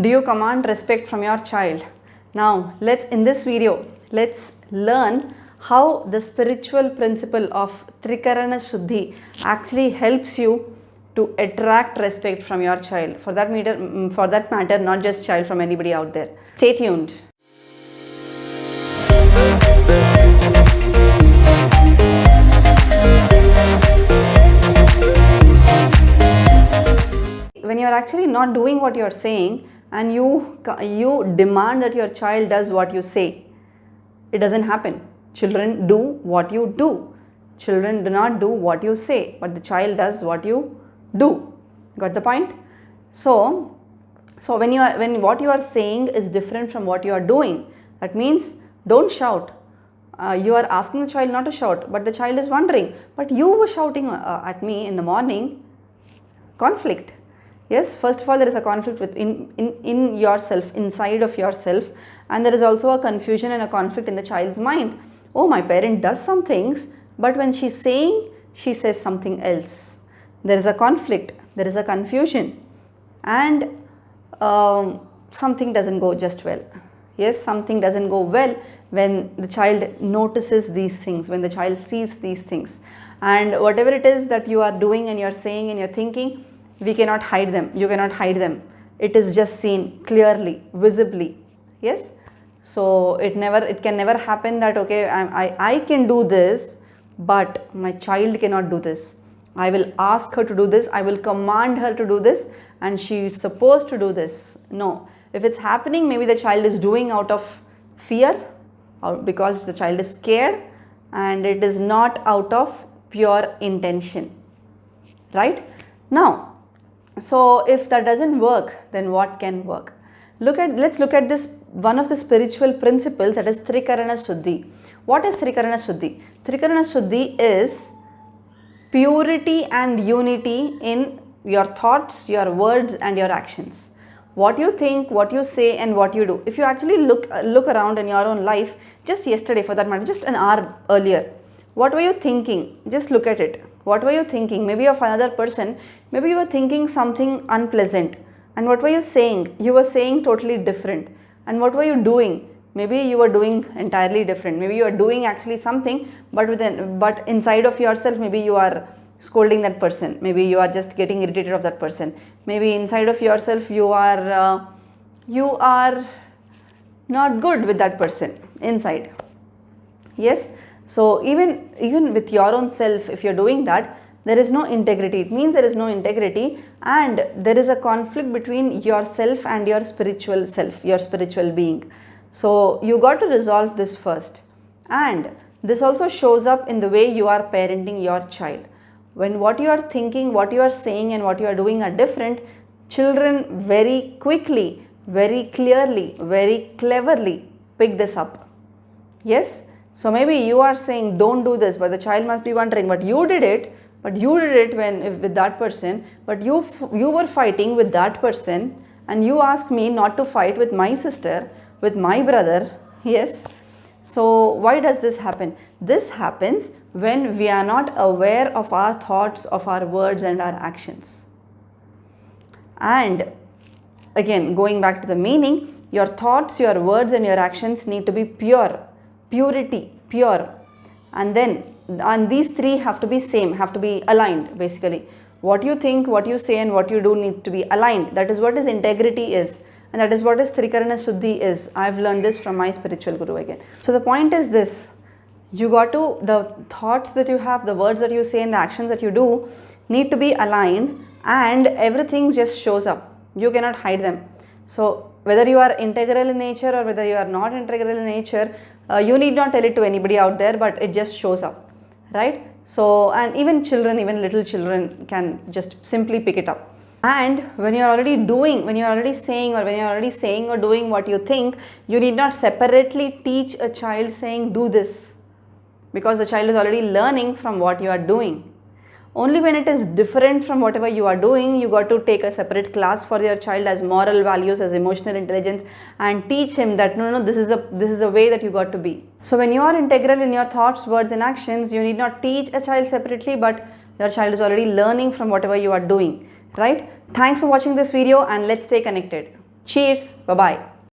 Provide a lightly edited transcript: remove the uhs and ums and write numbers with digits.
Do you command respect from your child? Now, in this video, let's learn how the spiritual principle of Trikarana Shuddhi actually helps you to attract respect from your child. For that matter, not just child, from anybody out there. Stay tuned. When you are actually not doing what you are saying and you demand that your child does what you say, it doesn't happen. Children do what you do. Children do not do what you say, but the child does what you do. Got the point? So when what you are saying is different from what you are doing, that means don't shout. You are asking the child not to shout, but the child is wondering, but you were shouting at me in the morning. Conflict. Yes, first of all, there is a conflict in yourself, inside of yourself, and there is also a confusion and a conflict in the child's mind. Oh, my parent does some things, but when she's saying, she says something else. There is a conflict, there is a confusion, and something doesn't go just well. Yes, something doesn't go well when the child notices these things, when the child sees these things. And whatever it is that you are doing and you're saying and you're thinking, we cannot hide them. You cannot hide them. It is just seen clearly, visibly. Yes. So it can never happen that okay, I can do this, but my child cannot do this. I will ask her to do this. I will command her to do this, and she is supposed to do this. No. If it's happening, maybe the child is doing out of fear, or because the child is scared, and it is not out of pure intention. Right? Now, so if that doesn't work, then what can work? Let's look at this, one of the spiritual principles, that is Trikarana Shuddhi. What is Trikarana Shuddhi? Trikarana Shuddhi is purity and unity in your thoughts, your words and your actions. What you think, what you say and what you do. If you actually look around in your own life, just yesterday for that matter, just an hour earlier, what were you thinking? Just look at it. What were you thinking? Maybe of another person, maybe you were thinking something unpleasant. And what were you saying? You were saying totally different. And what were you doing? Maybe you were doing entirely different. Maybe you are doing actually something, but inside of yourself, maybe you are scolding that person. Maybe you are just getting irritated of that person. Maybe inside of yourself, you are not good with that person inside. Yes. So even with your own self, if you're doing that, there is no integrity. It means there is no integrity, and there is a conflict between yourself and your spiritual self, your spiritual being. So you got to resolve this first. And this also shows up in the way you are parenting your child. When what you are thinking, what you are saying and what you are doing are different, children very quickly, very clearly, very cleverly pick this up. Yes? So maybe you are saying don't do this, but the child must be wondering, but you did it with that person, but you were fighting with that person, and you asked me not to fight with my sister, with my brother. Yes. So why does this happen? This happens when we are not aware of our thoughts, of our words and our actions. And again, going back to the meaning, your thoughts, your words and your actions need to be pure. Purity, pure, and these three have to be same, have to be aligned. Basically, what you think, what you say and what you do need to be aligned. That is what is integrity is, and that is what is Trikarana Shuddhi is. I have learned this from my spiritual guru again. So the point is this: you got to, the thoughts that you have, the words that you say and the actions that you do need to be aligned, and everything just shows up. You cannot hide them. So whether you are integral in nature or whether you are not integral in nature, you need not tell it to anybody out there, but it just shows up, right? So, and even children, even little children can just simply pick it up. And when you are already saying or doing what you think, you need not separately teach a child saying do this, because the child is already learning from what you are doing. Only when it is different from whatever you are doing, you got to take a separate class for your child as moral values, as emotional intelligence, and teach him that no, this is the way that you got to be. So when you are integral in your thoughts, words and actions, you need not teach a child separately, but your child is already learning from whatever you are doing, right? Thanks for watching this video, and let's stay connected. Cheers. Bye bye.